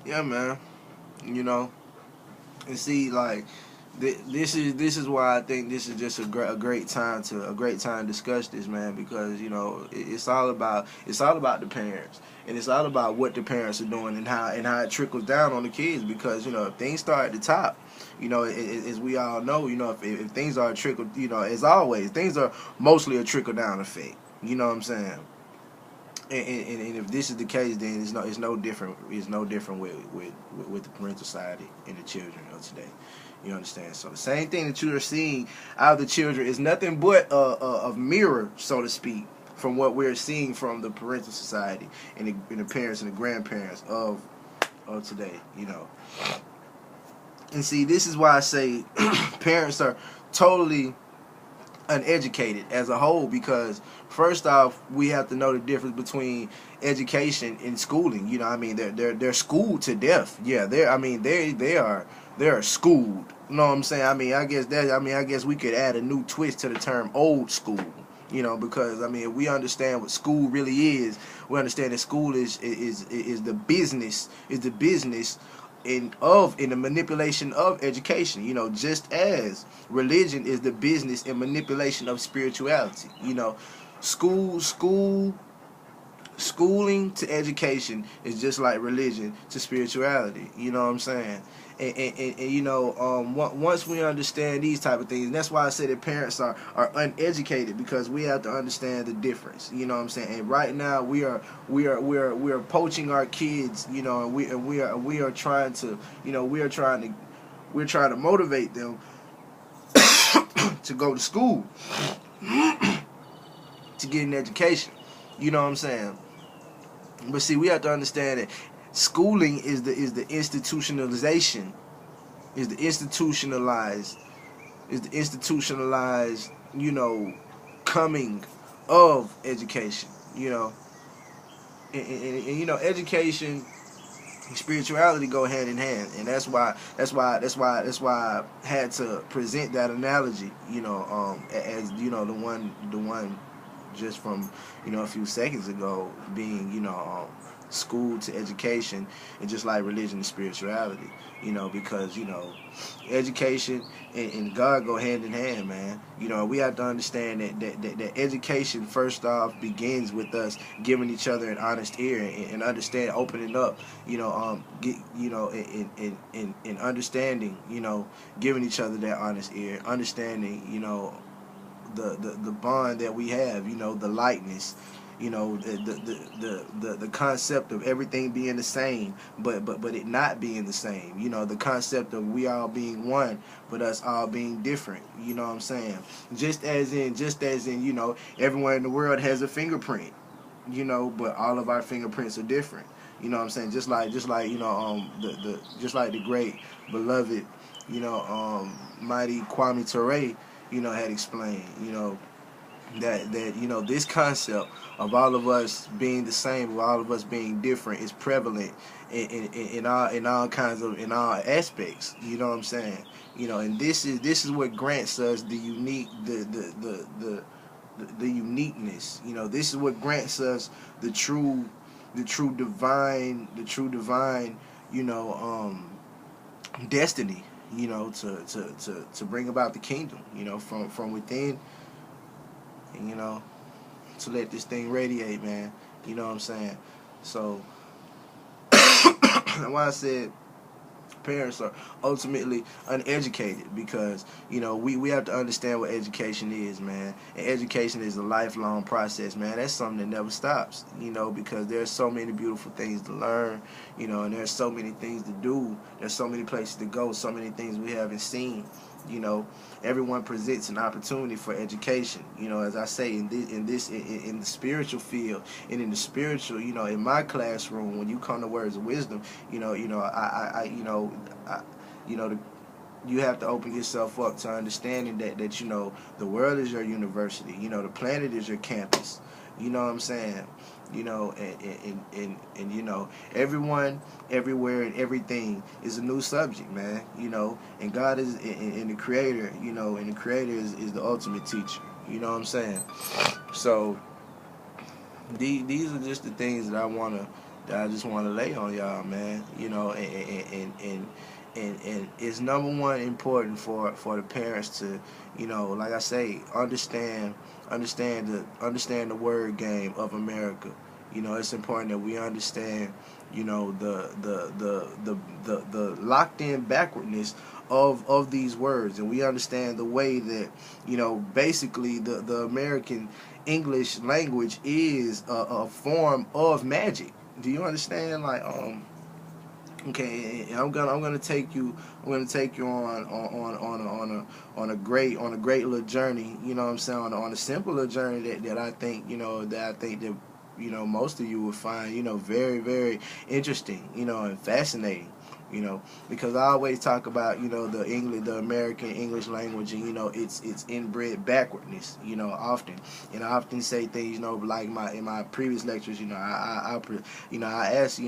Yeah, man. You know, and see, like, this is why I think this is just a great time to discuss this, man, because it's all about the parents, and it's all about what the parents are doing, and how it trickles down on the kids, because if things start at the top, as we all know, if things are a trickle, as always, things are mostly a trickle down effect. You know what I'm saying? And if this is the case, then it's no different with the parental side and the children of today. You understand? So the same thing that you are seeing out of the children is nothing but a mirror, so to speak, from what we're seeing from the parental society and the parents and the grandparents of today. And see, this is why I say parents are totally uneducated as a whole, because first off, we have to know the difference between education and schooling. They're schooled to death. Yeah, they are schooled. You know what I'm saying? I guess we could add a new twist to the term old school. Because if we understand what school really is, we understand that school is the business in the manipulation of education. Just as religion is the business and manipulation of spirituality. Schooling to education is just like religion to spirituality. You know what I'm saying? Once we understand these type of things, and that's why I say that parents are uneducated, because we have to understand the difference. You know what I'm saying? And right now we are poaching our kids. And we are trying to motivate them to go to school to get an education. You know what I'm saying? But see, we have to understand that schooling is the institutionalization, is the institutionalized, coming of education. Education and spirituality go hand in hand, and that's why I had to present that analogy. As the one just from a few seconds ago, being school to education, and just like religion and spirituality. Because education and God go hand in hand, man. We have to understand that education first off begins with us giving each other an honest ear, and understand, opening up, and understanding, giving each other that honest ear, understanding, the bond that we have, the likeness, the concept of everything being the same, but it not being the same. The concept of we all being one, but us all being different. You know what I'm saying? Just as in, everyone in the world has a fingerprint. But all of our fingerprints are different. You know what I'm saying? Just like the great beloved, mighty Kwame Ture, had explained, that this concept of all of us being the same, of all of us being different, is prevalent in all kinds of, in all aspects. You know what I'm saying? And this is what grants us the uniqueness. This is what grants us the true divine destiny. To bring about the kingdom. From within. And, to let this thing radiate, man. You know what I'm saying? So, that's why I said parents are ultimately uneducated, because we have to understand what education is, man. And education is a lifelong process, man. That's something that never stops, because there's so many beautiful things to learn, and there's so many things to do. There's so many places to go, so many things we haven't seen. Everyone presents an opportunity for education. As I say, in the spiritual field, and in the spiritual, in my classroom, when you come to Words of Wisdom, you have to open yourself up to understanding that the world is your university. The planet is your campus. You know what I'm saying? And everyone, everywhere, and everything is a new subject, man. And God is in the Creator. And the Creator is the ultimate teacher. You know what I'm saying? So these are just the things that I want to that I just want to lay on y'all, man. You know, and it's number one important for the parents to, you know, like I say, understand the word game of America. You know, it's important that we understand, you know, the locked in backwardness of these words, and we understand the way that, you know, basically the American English language is a form of magic. Do you understand? Like, okay, and I'm gonna take you on a great little journey. You know what I'm saying? On a simpler journey that I think, that most of you would find, very, very interesting, and fascinating. Because I always talk about, the American English language, and its inbred backwardness, often, and I often say things, like in my previous lectures, I ask,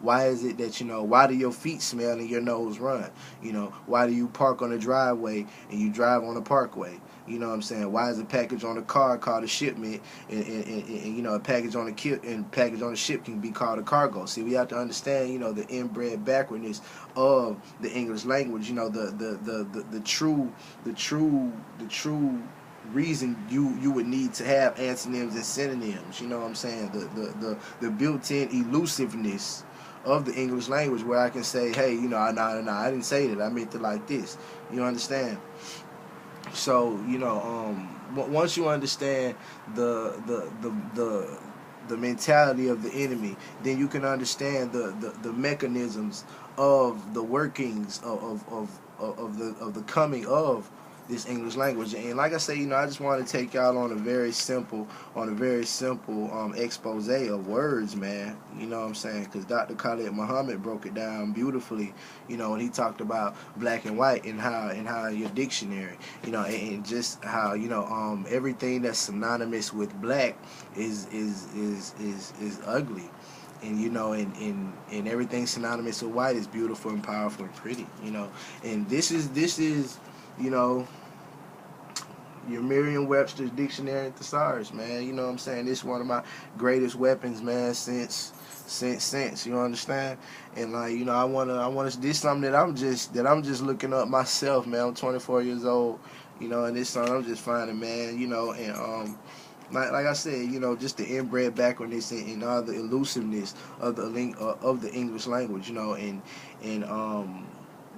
why is it that, why do your feet smell and your nose run? Why do you park on a driveway and you drive on a parkway? You know what I'm saying? Why is a package on a car called a shipment, and a package on a ship can be called a cargo? See, we have to understand, the inbred backwardness of the English language. The true reason you would need to have antonyms and synonyms. You know what I'm saying? The built-in elusiveness of the English language, where I can say, hey, I didn't say that. I meant it like this. You understand? So, once you understand the mentality of the enemy, then you can understand the mechanisms of the workings of the coming of this English language. And like I say, I just want to take y'all on a very simple expose of words, man. You know what I'm saying? Because Dr. Khalid Muhammad broke it down beautifully, and he talked about black and white, and how your dictionary, and just how, everything that's synonymous with black is ugly. And and everything synonymous with white is beautiful and powerful and pretty. And this is your Merriam-Webster's dictionary and thesaurus, man. You know what I'm saying? This is one of my greatest weapons, man, since you understand? And like, I wanna this is something that I'm just looking up myself, man. I'm 24 years old, and this something I'm just finding, man, and like I said, just the inbred backwardness and all the elusiveness of the English language, and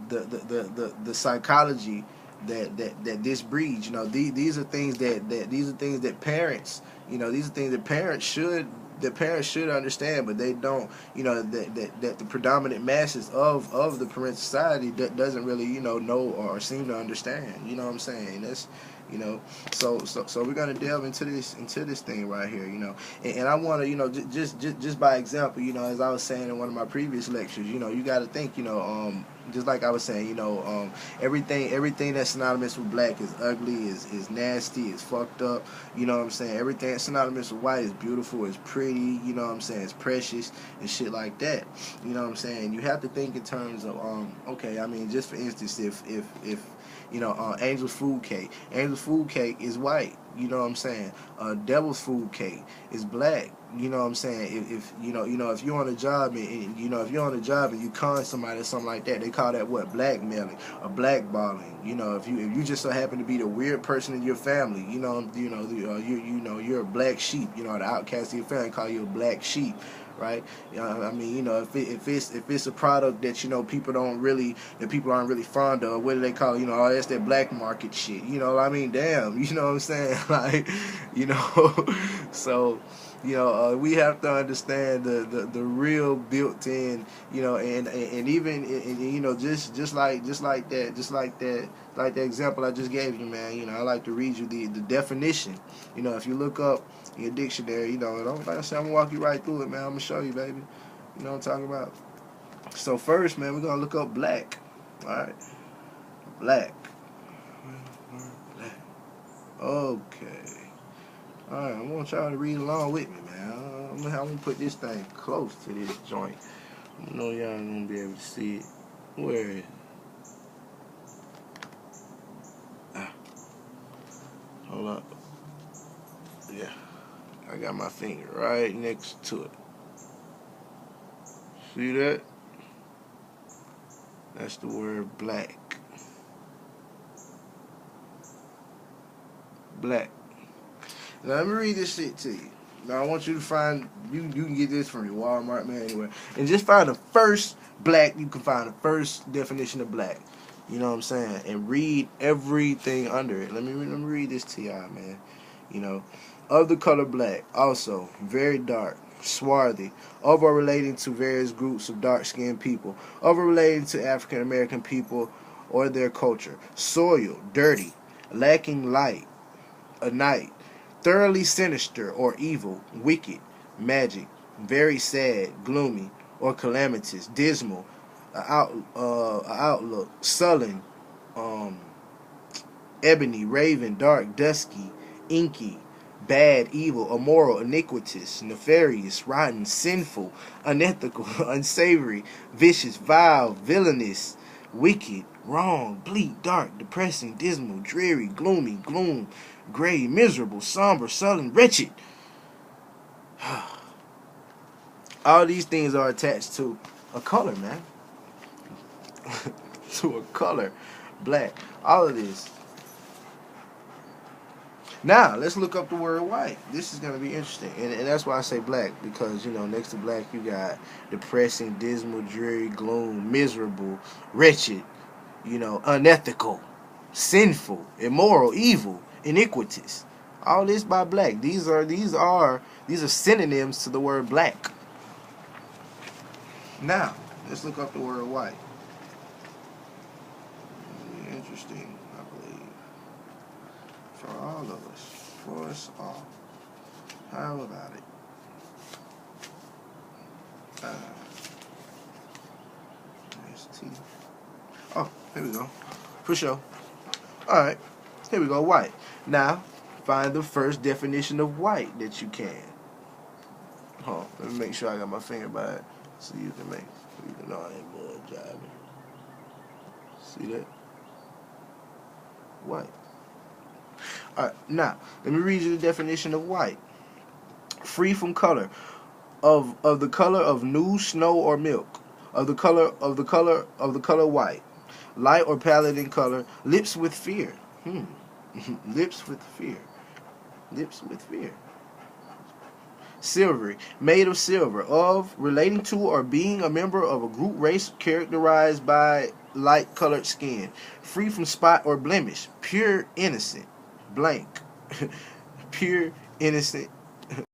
the psychology that this breeds. These are things that parents, parents should understand, but they don't. That the predominant masses of the parent society doesn't really know or seem to understand. You know what I'm saying? That's so we're gonna delve into this thing right here. And I want to just by example, as I was saying in one of my previous lectures, you got to think, just like I was saying, everything that's synonymous with black is ugly, is nasty, is fucked up. You know what I'm saying? Everything that's synonymous with white is beautiful, is pretty. You know what I'm saying? It's precious and shit like that. You know what I'm saying? You have to think in terms of okay. I mean, just for instance, if Angel's food cake. Angel's food cake is white. You know what I'm saying? Devil's food cake is black. You know what I'm saying? If you're on a job and you con somebody or something like that, they call that what? Blackmailing or blackballing. If you just so happen to be the weird person in your family, you're a black sheep. The outcast of your family call you a black sheep. Right? I mean, if it's a product that people aren't really fond of, what do they call it? Oh, that's that black market shit. I mean, damn, you know what I'm saying? Like, so we have to understand the real built-in, and even just like the example I just gave you, man. I like to read you the definition. If you look up in your dictionary, like I said, I'm gonna walk you right through it, man. I'm gonna show you, baby. You know what I'm talking about? So first, man, we're gonna look up black. All right, black. Okay. All right, I want y'all to read along with me, man. I'm gonna put this thing close to this joint. I know y'all ain't gonna be able to see it. Where is it? Hold up. Yeah, I got my finger right next to it. See that? That's the word black. Black. Now let me read this shit to you. Now I want you to find you can get this from your Walmart, man, anywhere. And just find the first black you can find, the first definition of black. You know what I'm saying? And read everything under it. Let me read this to y'all, man. You know, of the color black, also very dark, swarthy, over relating to various groups of dark-skinned people, over relating to African American people or their culture, soiled, dirty, lacking light, a night, thoroughly sinister or evil, wicked, magic, very sad, gloomy, or calamitous, dismal, outlook, sullen, um, ebony, raven, dark, dusky, inky, bad, evil, immoral, iniquitous, nefarious, rotten, sinful, unethical, unsavory, vicious, vile, villainous, wicked, wrong, bleak, dark, depressing, dismal, dreary, gloomy, gloom, gray, miserable, somber, sullen, wretched. All these things are attached to a color, man. To a color. Black. All of this. Now, let's look up the word white. This is going to be interesting. And that's why I say black. Because, you know, next to black, you got depressing, dismal, dreary, gloom, miserable, wretched, you know, unethical, sinful, immoral, evil, iniquitous. All this by black. These are synonyms to the word black. Now, let's look up the word white. Interesting, I believe. For all of us. For us all. How about it? ST. Oh, here we go. For sure. Alright. Here we go. White. Now, find the first definition of white that you can. Hold on. Let me make sure I got my finger by it. So you can know I ain't blood jiving. See that? White. Alright, now, let me read you the definition of white. Free from color. Of the color of new snow or milk. Of the color white. Light or pallid in color. Lips with fear. Lips with fear. Lips with fear. Silvery, made of silver, of, relating to, or being a member of a group race characterized by light-colored skin, free from spot or blemish, pure innocent, blank, pure innocent,